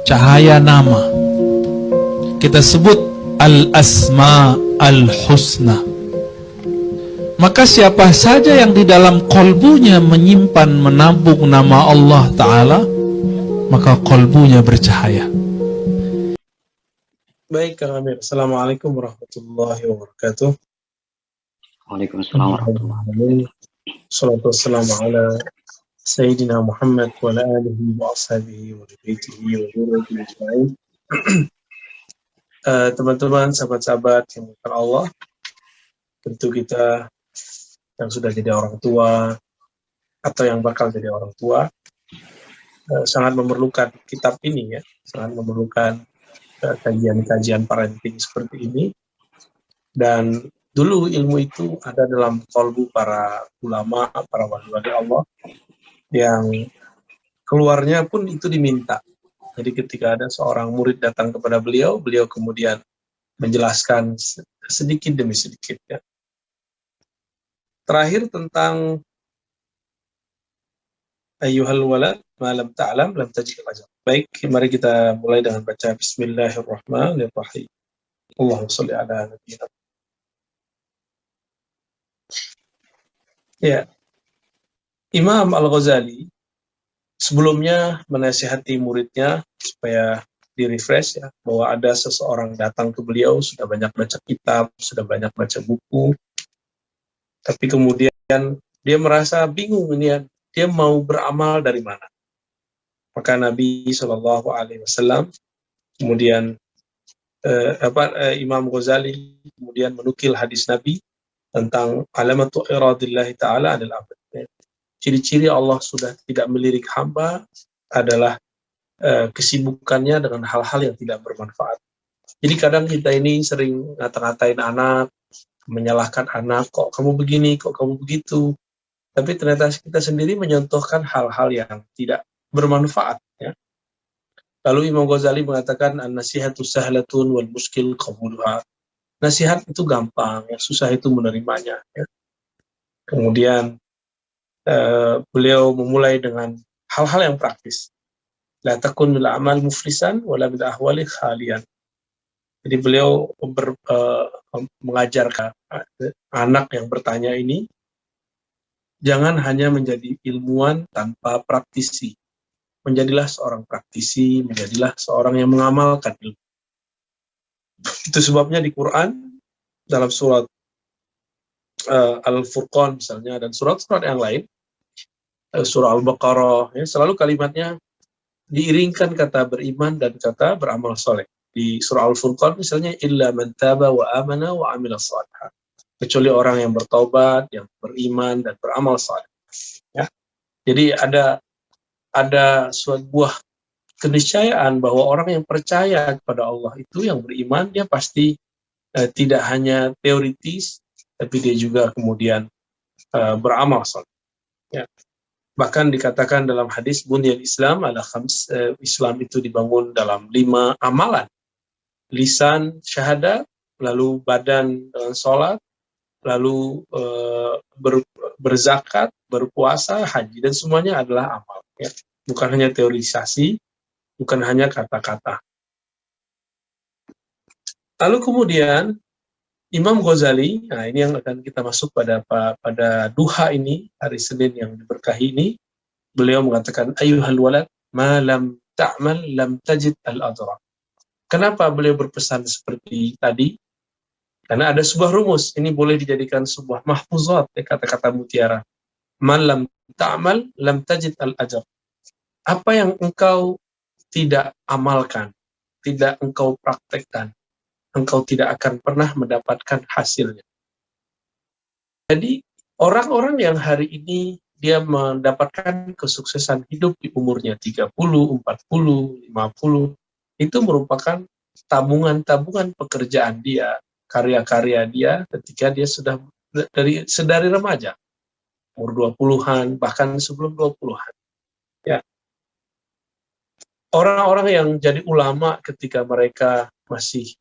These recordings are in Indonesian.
cahaya nama. Kita sebut al-asma al-husna. Maka siapa saja yang di dalam kolbunya menyimpan, menabung nama Allah Ta'ala, maka kolbunya bercahaya. Baik, Kang Amir. Assalamualaikum warahmatullahi wabarakatuh. Waalaikumsalam warahmatullahi wabarakatuh. Salatu wassalamu ala Sayyidina Muhammad wa ala alihi wa ashabihi wa baitihi wa dzurriyyatihi ajma'in. Teman-teman, sahabat-sahabat yang dimuliakan Allah, tentu kita yang sudah jadi orang tua atau yang bakal jadi orang tua sangat memerlukan kitab ini, ya, sangat memerlukan kajian-kajian parenting seperti ini. Dan dulu ilmu itu ada dalam kolbu para ulama, para wali-wali Allah, yang keluarnya pun itu diminta. Jadi ketika ada seorang murid datang kepada beliau, beliau kemudian menjelaskan sedikit demi sedikit, ya. Terakhir tentang ayyuhal walad ma lam ta'lam lam tajid ajab. Baik, mari kita mulai dengan baca bismillahirrahmanirrahim. Allahumma shalli ala nabiyyina. Ya. Imam Al-Ghazali sebelumnya menasihati muridnya supaya di-refresh, ya, bahwa ada seseorang datang ke beliau, sudah banyak baca kitab, sudah banyak baca buku, tapi kemudian dia merasa bingung, ini dia mau beramal dari mana. Maka Nabi SAW kemudian Imam Ghazali kemudian menukil hadis Nabi tentang alamatu iradillahi ta'ala anil abad. Ciri-ciri Allah sudah tidak melirik hamba adalah kesibukannya dengan hal-hal yang tidak bermanfaat. Jadi kadang kita ini sering ngata-ngatain anak, menyalahkan anak, kok kamu begini, kok kamu begitu. Tapi ternyata kita sendiri menyontohkan hal-hal yang tidak bermanfaat, ya. Lalu Imam Ghazali mengatakan an-nasihatu sahlatun wal muskil qabuluha. Nasihat itu gampang, yang susah itu menerimanya, ya. Kemudian beliau memulai dengan hal-hal yang praktis. La takun bil amal muflisan wala bil ahwali khalian. Jadi beliau mengajarkan anak yang bertanya ini, jangan hanya menjadi ilmuwan tanpa praktisi. Menjadilah seorang praktisi, menjadilah seorang yang mengamalkan ilmu. Itu sebabnya di Quran, dalam surat Al-Furqan misalnya, dan surat-surat yang lain, surah Al-Baqarah, ya, selalu kalimatnya diiringkan kata beriman dan kata beramal soleh. Di surah Al-Furqan misalnya, illa man taba wa amana wa amila shalihan. Kecuali orang yang bertaubat, yang beriman dan beramal saleh. Ya. Jadi ada sebuah keniscayaan bahwa orang yang percaya kepada Allah itu, yang beriman, dia pasti tidak hanya teoritis, tapi dia juga kemudian beramal saleh. Ya. Bahkan dikatakan dalam hadis bunyal Islam ala khams, Islam itu dibangun dalam 5 amalan. Lisan syahadat, lalu badan dengan sholat, lalu berzakat, berpuasa, haji, dan semuanya adalah amal, ya. Bukan hanya teorisasi, bukan hanya kata-kata. Lalu kemudian Imam Ghazali, nah ini yang akan kita masuk pada duha ini, hari Senin yang diberkahi ini, beliau mengatakan ayyuhal walad ma lam ta'mal lam tajid al-adra. Kenapa beliau berpesan seperti tadi? Karena ada sebuah rumus, ini boleh dijadikan sebuah mahfuzat, ya, kata-kata mutiara. Man lam ta'mal lam tajid al-ajr. Apa yang engkau tidak amalkan, tidak engkau praktekkan, engkau tidak akan pernah mendapatkan hasilnya. Jadi orang-orang yang hari ini dia mendapatkan kesuksesan hidup di umurnya 30, 40, 50, itu merupakan tabungan-tabungan pekerjaan dia, karya-karya dia ketika dia sudah sedari remaja, umur 20-an, bahkan sebelum 20-an. Ya. Orang-orang yang jadi ulama ketika mereka masih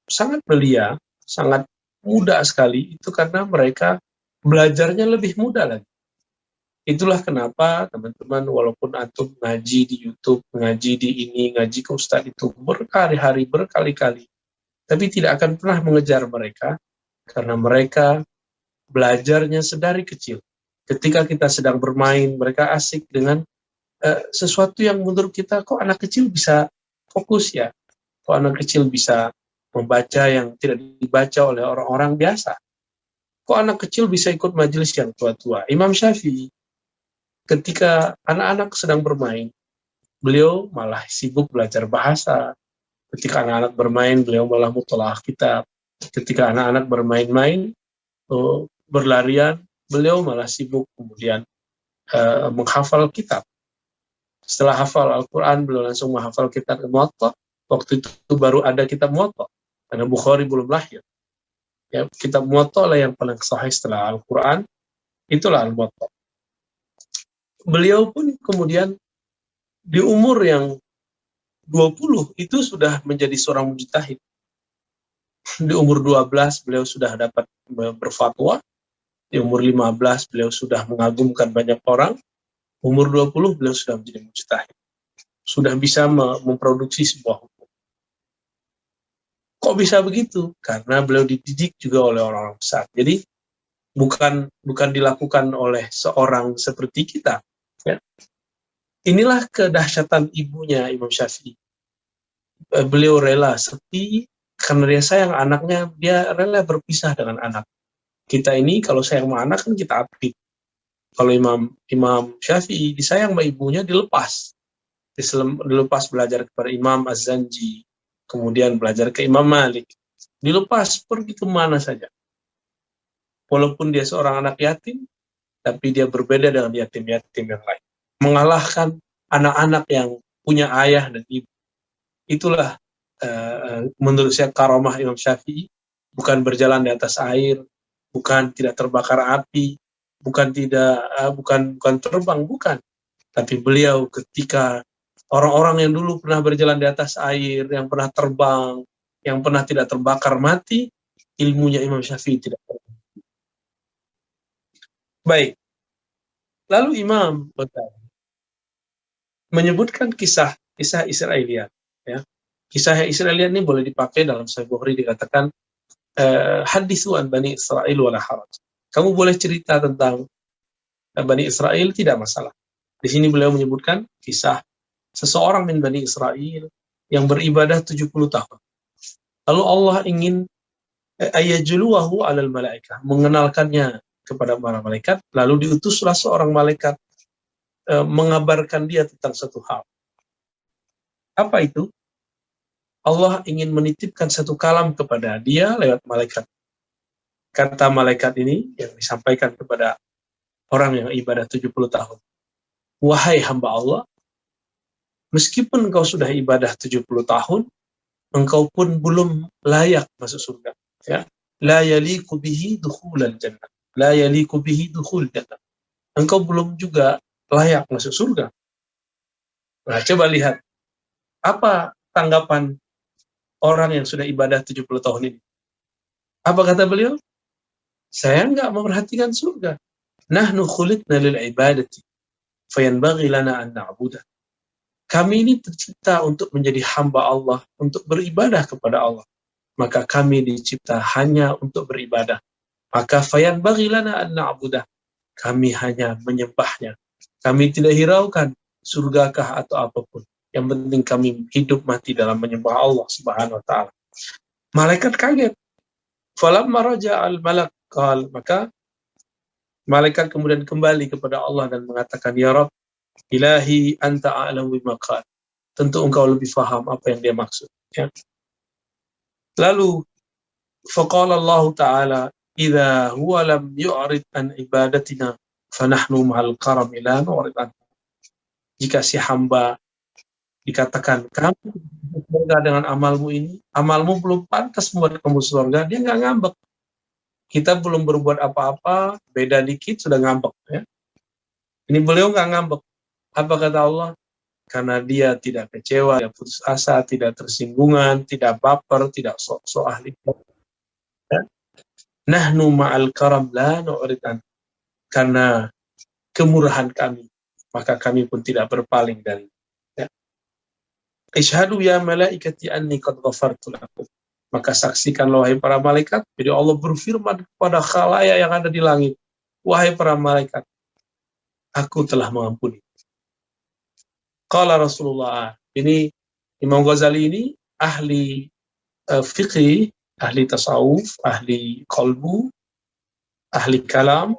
sangat belia, sangat muda sekali, itu karena mereka belajarnya lebih muda lagi. Itulah kenapa teman-teman, walaupun antum ngaji di YouTube, ngaji di ini, ngaji ke Ustadz itu berkali-hari, berkali-kali, tapi tidak akan pernah mengejar mereka, karena mereka belajarnya sedari kecil. Ketika kita sedang bermain, mereka asik dengan sesuatu yang menurut kita, kok anak kecil bisa fokus ya? Kok anak kecil bisa membaca yang tidak dibaca oleh orang-orang biasa? Kok anak kecil bisa ikut majelis yang tua-tua? Imam Syafi'i, ketika anak-anak sedang bermain, beliau malah sibuk belajar bahasa. Ketika anak-anak bermain, beliau malah mutalaah kitab. Ketika anak-anak bermain-main, berlarian, beliau malah sibuk kemudian menghafal kitab. Setelah hafal Al-Quran, beliau langsung menghafal kitab Muwatta. Waktu itu baru ada kitab Muwatta, karena Bukhari belum lahir. Ya, kitab Muwatta lah yang paling sahih setelah Al-Quran, itulah Al-Muwatta. Beliau pun kemudian di umur yang 20 itu sudah menjadi seorang mujtahid. Di umur 12 beliau sudah dapat berfatwa. Di umur 15 beliau sudah mengagumkan banyak orang. Umur 20 beliau sudah menjadi mujtahid. Sudah bisa memproduksi sebuah hukum. Kok bisa begitu? Karena beliau dididik juga oleh orang-orang besar. Jadi bukan dilakukan oleh seorang seperti kita. Ya. Inilah kedahsyatan ibunya Imam Syafi'i. Beliau rela sepi karena dia sayang anaknya, dia rela berpisah dengan anak. Kita ini kalau sayang sama anak kan kita aktif. Kalau Imam Syafi'i disayang sama ibunya, dilepas belajar kepada Imam Az-Zanji, kemudian belajar ke Imam Malik, dilepas pergi kemana saja. Walaupun dia seorang anak yatim, tapi dia berbeda dengan yatim-yatim yang lain. Mengalahkan anak-anak yang punya ayah dan ibu. Itulah menurut saya karamah Imam Syafi'i. Bukan berjalan di atas air, bukan tidak terbakar api, bukan terbang, bukan. Tapi beliau ketika orang-orang yang dulu pernah berjalan di atas air, yang pernah terbang, yang pernah tidak terbakar mati, ilmunya Imam Syafi'i tidak pernah. Baik. Lalu Imam Ghazali menyebutkan kisah Israiliyat. Ya. Kisah Israiliyat ini boleh dipakai dalam Sahih Bukhari, dikatakan hadithu an Bani Israil wala haraj. Kamu boleh cerita tentang Bani Israel, tidak masalah. Di sini beliau menyebutkan kisah seseorang min Bani Israel yang beribadah 70 tahun. Lalu Allah ingin ayajluwahu alal malaikah, mengenalkannya kepada para malaikat, lalu diutuslah seorang malaikat mengabarkan dia tentang satu hal. Apa itu? Allah ingin menitipkan satu kalam kepada dia lewat malaikat. Kata malaikat ini yang disampaikan kepada orang yang ibadah 70 tahun. Wahai hamba Allah, meskipun engkau sudah ibadah 70 tahun, engkau pun belum layak masuk surga. Ya. La yaliku bihi dukhulal jannah. La yaliku bihi dukhul jannah. Engkau belum juga layak masuk surga. Nah, coba lihat. Apa tanggapan orang yang sudah ibadah 70 tahun ini? Apa kata beliau? Saya enggak memperhatikan surga. Nahnu khuliqna lil ibadati fayanbaghi lana an na'budah. Kami ini tercipta untuk menjadi hamba Allah, untuk beribadah kepada Allah. Maka kami dicipta hanya untuk beribadah. Maka fayanbaghi lana an na'budah. Kami hanya menyembahnya. Kami tidak hiraukan surgakah atau apapun. Yang penting kami hidup mati dalam menyembah Allah Subhanahu wa taala. Malaikat kaget. Falamma raja'al malak qal, maka malaikat kemudian kembali kepada Allah dan mengatakan, ya Rabb, ilahi anta a'lamu bima qal. Tentu engkau lebih faham apa yang dia maksud. Ya. Lalu faqala Allah taala, idza huwa lam yu'rid an ibadatina fanahnu ma'al karami la nu'rid an. Jika si hamba dikatakan, kamu surga dengan amalmu ini, amalmu belum pantas membuat kamu surga, dia nggak ngambek. Kita belum berbuat apa-apa, beda dikit sudah ngambek. Ya. Ini beliau nggak ngambek. Apa kata Allah? Karena dia tidak kecewa, tidak putus asa, tidak tersinggungan, tidak baper, tidak sok-sok ahli. Ya. Nahnu ma'al karam la nu'rid an. Karena kemurahan kami, maka kami pun tidak berpaling dari. Ya. Ishhadu ya malaikati anni qad ghafartu lakum. Maka saksikanlah wahai para malaikat. Jadi Allah berfirman kepada khalayak yang ada di langit, wahai para malaikat, aku telah mengampuni. Qala Rasulullah. Ini Imam Ghazali ini ahli fikih, ahli tasawuf, ahli qalbu, ahli kalam.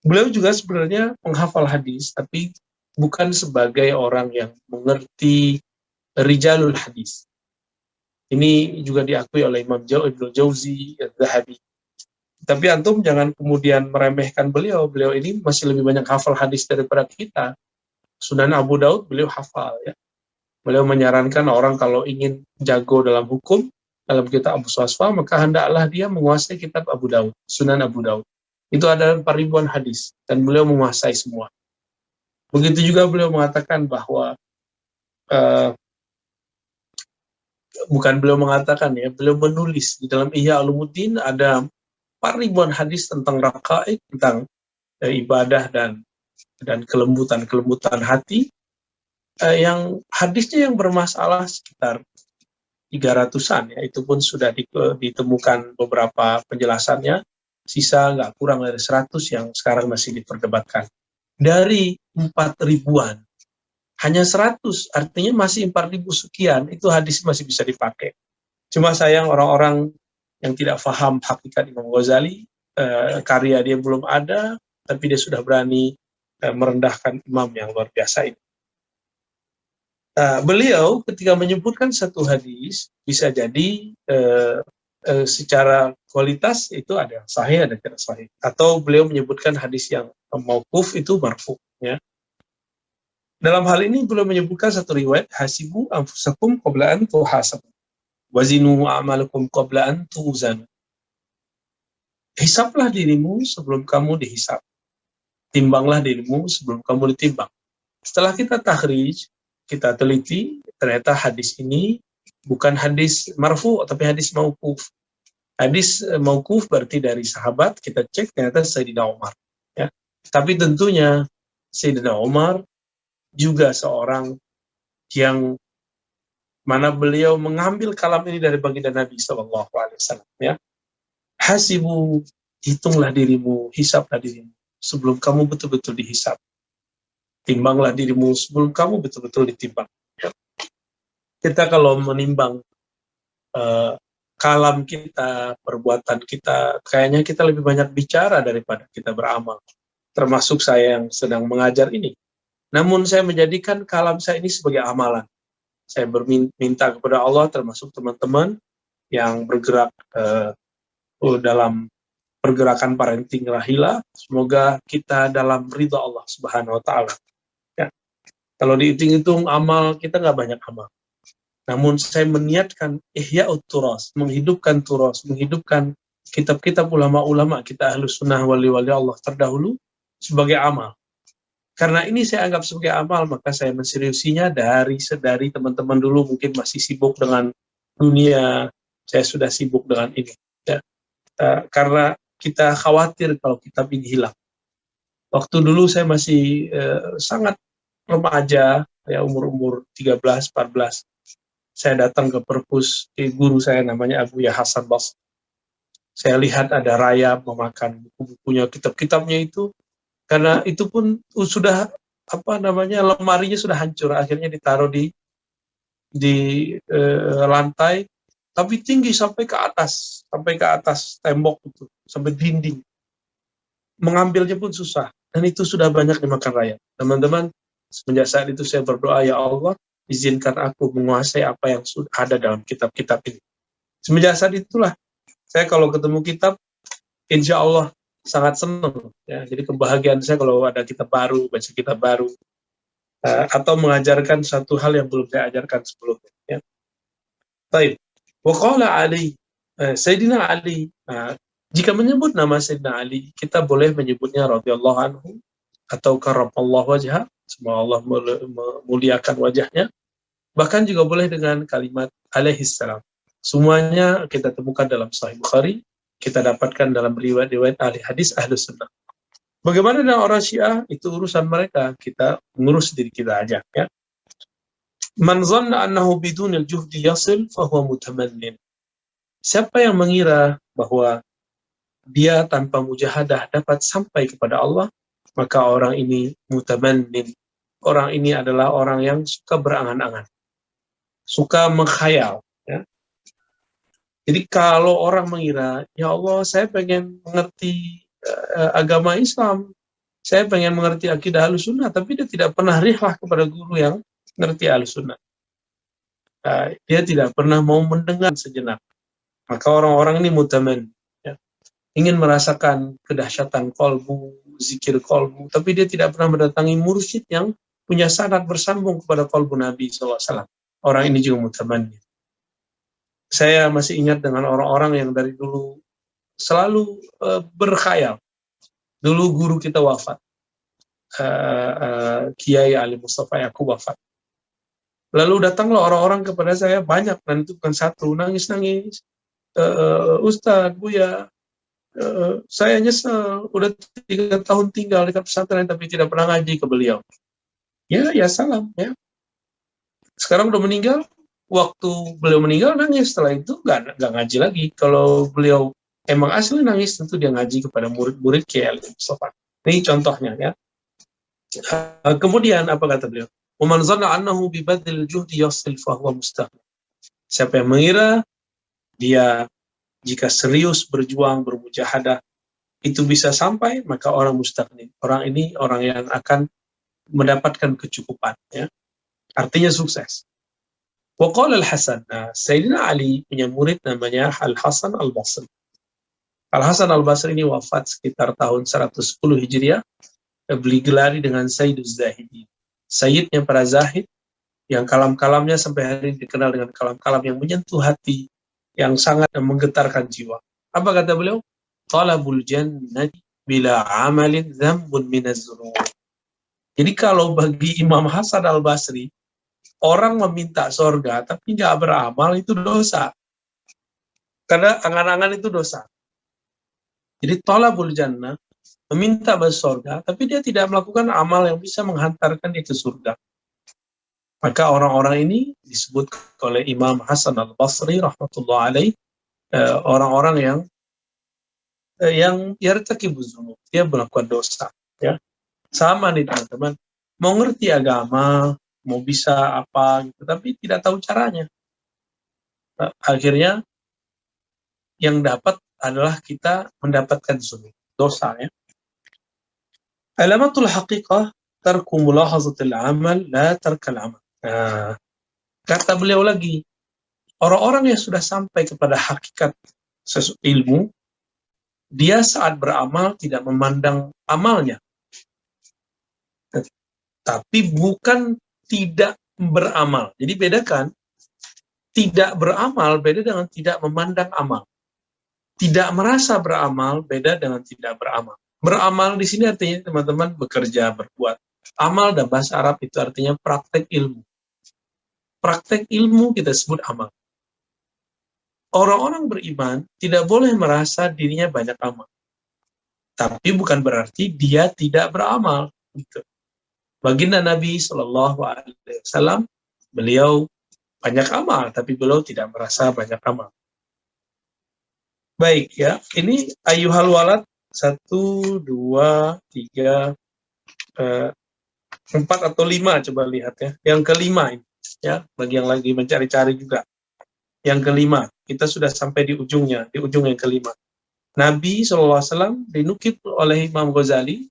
Beliau juga sebenarnya penghafal hadis, tapi bukan sebagai orang yang mengerti rijalul hadis. Ini juga diakui oleh Imam Ibnu Jauzi, Az-Zahabi. Tapi antum jangan kemudian meremehkan beliau. Beliau ini masih lebih banyak hafal hadis daripada kita. Sunan Abu Daud beliau hafal, ya. Beliau menyarankan orang kalau ingin jago dalam hukum, dalam kitab Abu Swasfa, maka hendaklah dia menguasai kitab Abu Daud, Sunan Abu Daud. Itu ada 4.000-an hadis, dan beliau menguasai semua. Begitu juga beliau mengatakan bahwa bukan beliau mengatakan, ya, beliau menulis di dalam Ihya Ulumuddin ada 4.000-an hadis tentang raqaiq, tentang ibadah dan kelembutan hati, yang hadisnya yang bermasalah sekitar 300-an, ya, itu pun sudah ditemukan beberapa penjelasannya, sisa nggak kurang dari 100 yang sekarang masih diperdebatkan. Dari 4.000-an, hanya 100, artinya masih 4.000 sekian, itu hadis masih bisa dipakai. Cuma sayang orang-orang yang tidak paham hakikat Imam Ghazali, karya dia belum ada, tapi dia sudah berani merendahkan imam yang luar biasa ini. Beliau ketika menyebutkan satu hadis, bisa jadi secara kualitas itu ada yang sahih, ada yang tidak sahih. Atau beliau menyebutkan hadis yang mauquf itu marfu, ya. Dalam hal ini beliau menyebutkan satu riwayat, hasibu anfusakum qabla an tuhasabu wazinu a'malakum qabla an tuzanu. Hisablah dirimu sebelum kamu dihisab. Timbanglah dirimu sebelum kamu ditimbang. Setelah kita takhrij, kita teliti, ternyata hadis ini bukan hadis marfu, tapi hadis mauquf. Hadis mauquf berarti dari sahabat, kita cek ternyata Sayyidina Umar. Ya. Tapi tentunya Sayyidina Umar juga seorang yang mana beliau mengambil kalam ini dari baginda Nabi SAW. Ya. Hasibu, hitunglah dirimu, hisablah dirimu sebelum kamu betul-betul dihisab. Timbanglah dirimu sebelum kamu betul-betul ditimbang. Ya. Kita kalau menimbang kalam kita, perbuatan kita, kayaknya kita lebih banyak bicara daripada kita beramal. Termasuk saya yang sedang mengajar ini. Namun saya menjadikan kalam saya ini sebagai amalan. Saya berminta kepada Allah, termasuk teman-teman yang bergerak dalam pergerakan parenting rahila, semoga kita dalam ridha Allah Subhanahu wa Ta'ala. Ya. Kalau dihitung-hitung amal kita nggak banyak amal. Namun saya meniatkan ihya'ut turas, menghidupkan turas, menghidupkan kitab-kitab ulama-ulama kita Ahlus Sunnah wali-wali Allah terdahulu sebagai amal. Karena ini saya anggap sebagai amal, maka saya menseriusinya dari teman-teman dulu mungkin masih sibuk dengan dunia, saya sudah sibuk dengan ini. Ya. Karena kita khawatir kalau kitab ini hilang. Waktu dulu saya masih sangat remaja, ya, umur 13-14. Saya datang ke perpus guru saya namanya Abu Ya Hasan Basri. Saya lihat ada rayap memakan buku-bukunya, kitab-kitabnya itu, karena itu pun sudah lemarinya sudah hancur, akhirnya ditaruh di lantai, tapi tinggi sampai ke atas tembok itu, sampai dinding. Mengambilnya pun susah, dan itu sudah banyak dimakan rayap. Teman-teman, semenjak saat itu saya berdoa, ya Allah, izinkan aku menguasai apa yang sudah ada dalam kitab-kitab ini. Semenjak saat itulah, saya kalau ketemu kitab, insya Allah sangat senang. Ya. Jadi kebahagiaan saya kalau ada kitab baru, baca kitab baru, atau mengajarkan satu hal yang belum saya ajarkan sebelumnya. Ya. Baik. Waqala Ali, Sayyidina Ali. Jika menyebut nama Sayyidina Ali, kita boleh menyebutnya radhiyallahu anhu atau karramallahu wajhah, semoga Allah memuliakan wajahnya. Bahkan juga boleh dengan kalimat alaihissalam. Semuanya kita temukan dalam Sahih Bukhari, kita dapatkan dalam riwayat-riwayat ahli hadis Ahlus Sunnah. Bagaimana dengan orang Syiah? Itu urusan mereka. Kita ngurus diri kita aja. Ya. Man zanna annahu bidunil juhdi yasil fahuwa mutamannin. Siapa yang mengira bahwa dia tanpa mujahadah dapat sampai kepada Allah, maka orang ini mutamannin. Orang ini adalah orang yang suka berangan-angan, suka mengkhayal. Ya. Jadi kalau orang mengira, ya Allah, saya pengen mengerti agama Islam, saya pengen mengerti akidah Ahlussunnah, tapi dia tidak pernah rihlah kepada guru yang mengerti Ahlussunnah. Dia tidak pernah mau mendengar sejenak. Maka orang-orang ini mutaman, ya, ingin merasakan kedahsyatan kolbu, zikir kolbu, tapi dia tidak pernah mendatangi mursyid yang punya sanad bersambung kepada kolbu Nabi SAW. Orang ini juga mutaman. Saya masih ingat dengan orang-orang yang dari dulu selalu berkhayal. Dulu guru kita wafat, Kiai Ali Mustafa Yaqub wafat. Lalu datanglah orang-orang kepada saya banyak, dan itu bukan satu, nangis-nangis. Ustadz, Buya, saya nyesel, udah 3 tahun tinggal di pesantren tapi tidak pernah ngaji ke beliau. Ya salam, ya. Sekarang udah meninggal, waktu beliau meninggal nangis, setelah itu nggak ngaji lagi. Kalau beliau emang asli nangis, tentu dia ngaji kepada murid-murid Kiai Ali Mustafa. Ini contohnya, ya. Kemudian apa kata beliau? "Waman zanna annahu bi badlil juhdi yasil fa huwa mustahil." Siapa yang mengira dia jika serius berjuang bermujahadah itu bisa sampai, maka orang mustaqni. Orang ini orang yang akan mendapatkan kecukupan, ya. Artinya sukses. Wa qala Al-Hasan, Sayyidina Ali punya murid namanya Al-Hasan Al-Basri. Al-Hasan Al-Basri ini wafat sekitar tahun 110 Hijriah. Beliau gelari dengan Sayyiduz Zahidin. Sayyidnya para zahid, yang kalam-kalamnya sampai hari ini dikenal dengan kalam-kalam yang menyentuh hati, yang sangat menggetarkan jiwa. Apa kata beliau? Talabul jannati bila amalin dzambun minaz dzunub. Jadi kalau bagi Imam Hasan Al-Basri, orang meminta surga tapi nggak beramal itu dosa. Karena angan-angan itu dosa. Jadi talabul jannah, meminta masuk surga, tapi dia tidak melakukan amal yang bisa menghantarkan dia ke surga. Maka orang-orang ini disebut oleh Imam Hasan Al-Basri rahmatullah alaih, orang-orang yang yartakibuz dzunub, dia melakukan dosa, ya. Sama nih teman-teman, mau ngerti agama, mau bisa apa gitu, tapi tidak tahu caranya. Akhirnya yang dapat adalah kita mendapatkan dzunub, dosa, ya. Alamatul haqiqah tarku mulahazatil amal la tarkal amal. Kata beliau lagi, orang-orang yang sudah sampai kepada hakikat ilmu, dia saat beramal tidak memandang amalnya. Tapi bukan tidak beramal. Jadi bedakan, tidak beramal beda dengan tidak memandang amal. Tidak merasa beramal beda dengan tidak beramal. Beramal di sini artinya teman-teman bekerja, berbuat. Amal dalam bahasa Arab itu artinya praktek ilmu. Praktek ilmu kita sebut amal. Orang-orang beriman tidak boleh merasa dirinya banyak amal. Tapi bukan berarti dia tidak beramal. Gitu. Baginda Nabi SAW, beliau banyak amal, tapi beliau tidak merasa banyak amal. Baik, ya. Ini ayyuhal walad 1, 2, 3, 4 atau 5, coba lihat, ya. Yang kelima ini, ya, bagi yang lagi mencari-cari juga. Yang kelima, kita sudah sampai di ujungnya, di ujung yang kelima. Nabi SAW dinukil oleh Imam Ghazali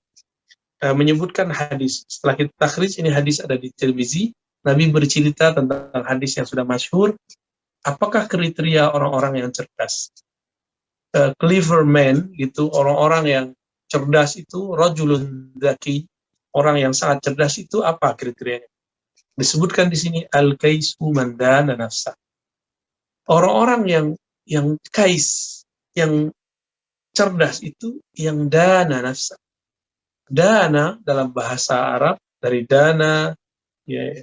menyebutkan hadis. Setelah kita takhrij, ini hadis ada di Tirmizi. Nabi bercerita tentang hadis yang sudah masyhur. Apakah kriteria orang-orang yang cerdas? Clever man, gitu, orang-orang yang cerdas itu, rajulun dzaki, orang yang sangat cerdas itu apa kriterianya? Disebutkan di sini al-kaisu man dana nafsa. Orang-orang yang kais, yang cerdas itu yang dana nafsa. Dana dalam bahasa Arab dari dana, ya,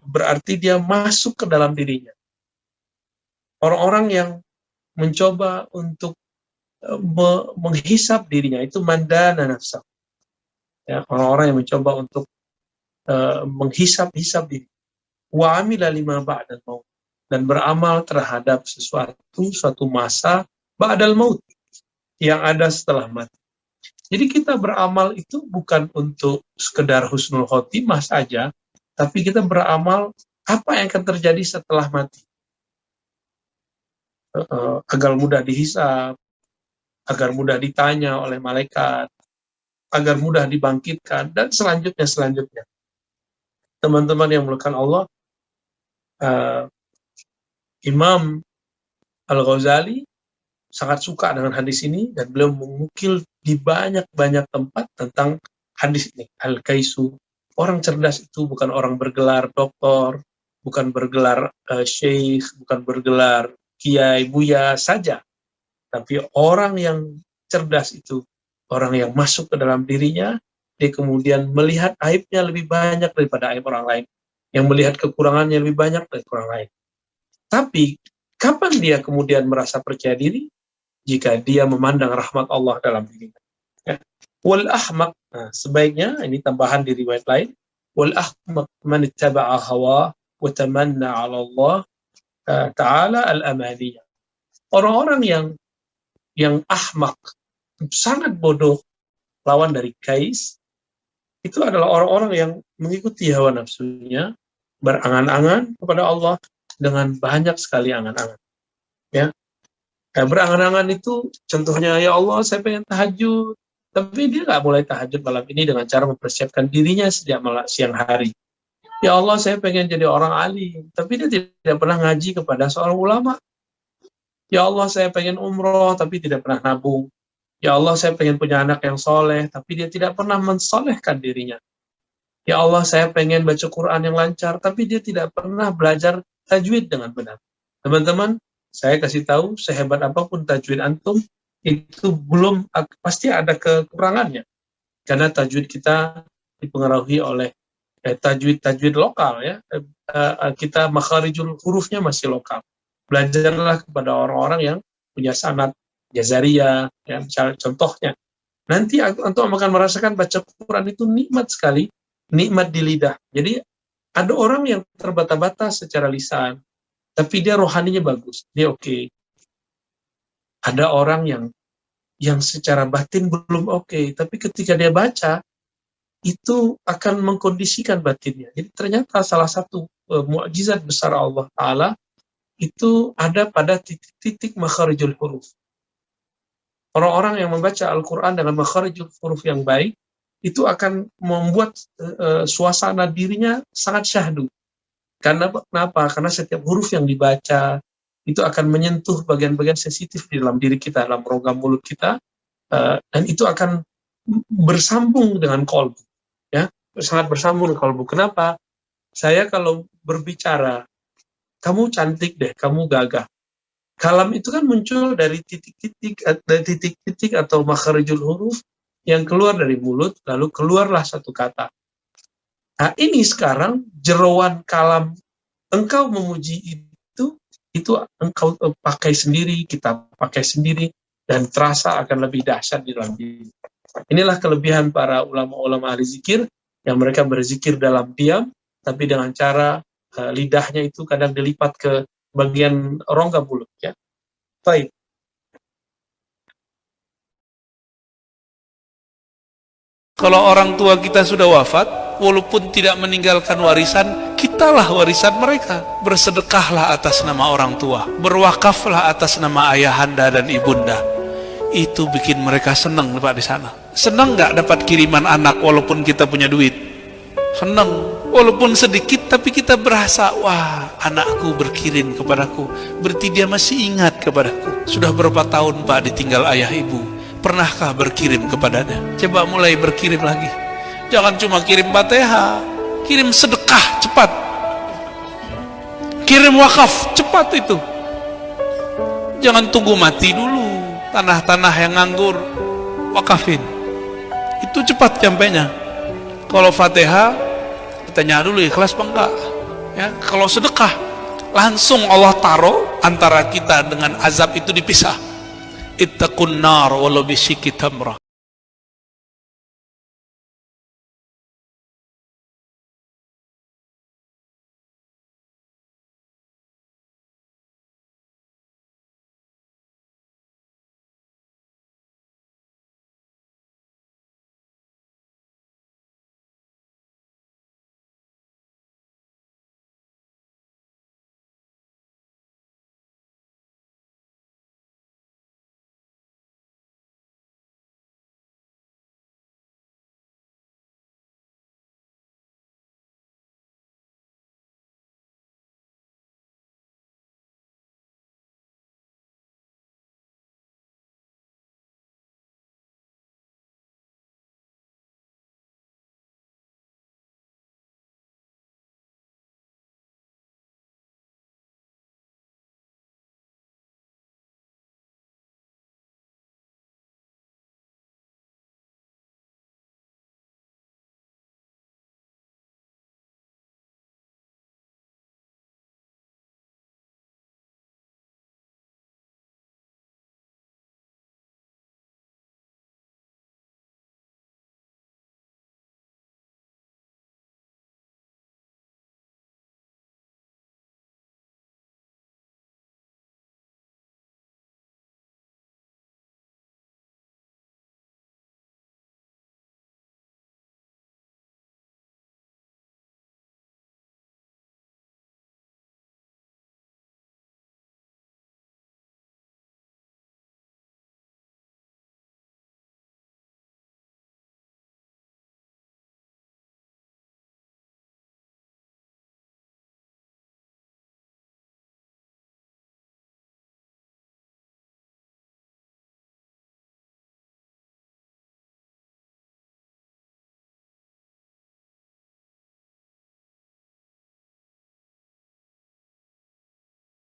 berarti dia masuk ke dalam dirinya. Orang-orang yang mencoba untuk menghisap dirinya, itu mandana nafsa. Ya, orang-orang yang mencoba untuk menghisap-hisap diri. Wa amila lima ba'dal maut, dan beramal terhadap suatu masa ba'dal maut, yang ada setelah mati. Jadi kita beramal itu bukan untuk sekedar husnul khotimah saja, tapi kita beramal apa yang akan terjadi setelah mati. Agar mudah dihisab, agar mudah ditanya oleh malaikat, agar mudah dibangkitkan, dan selanjutnya. Teman-teman yang melakukan Allah, Imam Al-Ghazali sangat suka dengan hadis ini, dan beliau mengukil di banyak-banyak tempat tentang hadis ini. Al-Kaisu, orang cerdas itu bukan orang bergelar doktor, bukan bergelar syekh, bukan bergelar kiai, buya saja, tapi orang yang cerdas itu orang yang masuk ke dalam dirinya, dia kemudian melihat aibnya lebih banyak daripada aib orang lain, yang melihat kekurangannya lebih banyak dari orang lain. Tapi kapan dia kemudian merasa percaya diri? Jika dia memandang rahmat Allah dalam dirinya. Ya. Wal ahmaq, nah, sebaiknya, ini tambahan di riwayat lain, wal ahmaq man ittaba'a hawa wa tamanna 'ala Allah ta'ala al-amaniyah. Orang-orang yang ahmaq, sangat bodoh, lawan dari kais, itu adalah orang-orang yang mengikuti hawa nafsunya, berangan-angan kepada Allah dengan banyak sekali angan-angan. Ya. Berangan-angan itu contohnya, ya Allah saya pengen tahajud, tapi dia nggak mulai tahajud malam ini dengan cara mempersiapkan dirinya sejak siang hari. Ya Allah saya pengen jadi orang alim, tapi dia tidak pernah ngaji kepada seorang ulama. Ya Allah saya pengen umroh, tapi tidak pernah nabung. Ya Allah saya pengen punya anak yang soleh, tapi dia tidak pernah mensolehkan dirinya. Ya Allah saya pengen baca Quran yang lancar, tapi dia tidak pernah belajar tajwid dengan benar. Teman-teman, saya kasih tahu, sehebat apapun tajwid antum, itu belum, pasti ada kekurangannya. Karena tajwid kita dipengaruhi oleh tajwid lokal, ya. Kita makharijul hurufnya masih lokal. Belajarlah kepada orang-orang yang punya sanad Jazariyah, ya, misalnya contohnya. Nanti antum akan merasakan baca Quran itu nikmat sekali, nikmat di lidah. Jadi ada orang yang terbata-bata secara lisan, tapi dia rohaninya bagus, dia oke. Ada orang yang secara batin belum oke, tapi ketika dia baca, itu akan mengkondisikan batinnya. Jadi ternyata salah satu mukjizat besar Allah Ta'ala itu ada pada titik-titik makharijul huruf. Orang-orang yang membaca Al-Quran dengan makharijul huruf yang baik, itu akan membuat suasana dirinya sangat syahdu. Karena kenapa? Karena setiap huruf yang dibaca itu akan menyentuh bagian-bagian sensitif di dalam diri kita, dalam rongga mulut kita, dan itu akan bersambung dengan kolbu, ya, sangat bersambung dengan kolbu. Kenapa? Saya kalau berbicara, kamu cantik deh, kamu gagah. Kalam itu kan muncul dari titik-titik atau makharijul huruf yang keluar dari mulut, lalu keluarlah satu kata. Nah ini sekarang jeroan kalam engkau memuji itu engkau pakai sendiri, kita pakai sendiri, dan terasa akan lebih dahsyat di dalam diri. Inilah kelebihan para ulama-ulama ahli zikir, yang mereka berzikir dalam diam, tapi dengan cara lidahnya itu kadang dilipat ke bagian rongga mulut. Ya. Baik. Kalau orang tua kita sudah wafat, walaupun tidak meninggalkan warisan, kitalah warisan mereka. Bersedekahlah atas nama orang tua, berwakaflah atas nama ayahanda dan ibunda. Itu bikin mereka senang, Pak, di sana. Senang nggak dapat kiriman anak walaupun kita punya duit? Senang, walaupun sedikit, tapi kita berasa, wah, anakku berkirim kepadaku, berarti dia masih ingat kepadaku. Sudah berapa tahun, Pak, ditinggal ayah ibu, pernahkah berkirim kepadanya? Coba mulai berkirim lagi. Jangan cuma kirim Fatihah, kirim sedekah cepat, kirim wakaf cepat itu. Jangan tunggu mati dulu, tanah-tanah yang nganggur wakafin, itu cepat nyampainya. Kalau Fatihah tanya dulu ikhlas apa enggak, ya. Kalau sedekah langsung Allah taruh antara kita dengan azab itu dipisah. ittaqun nar walau bisyikki tamrah.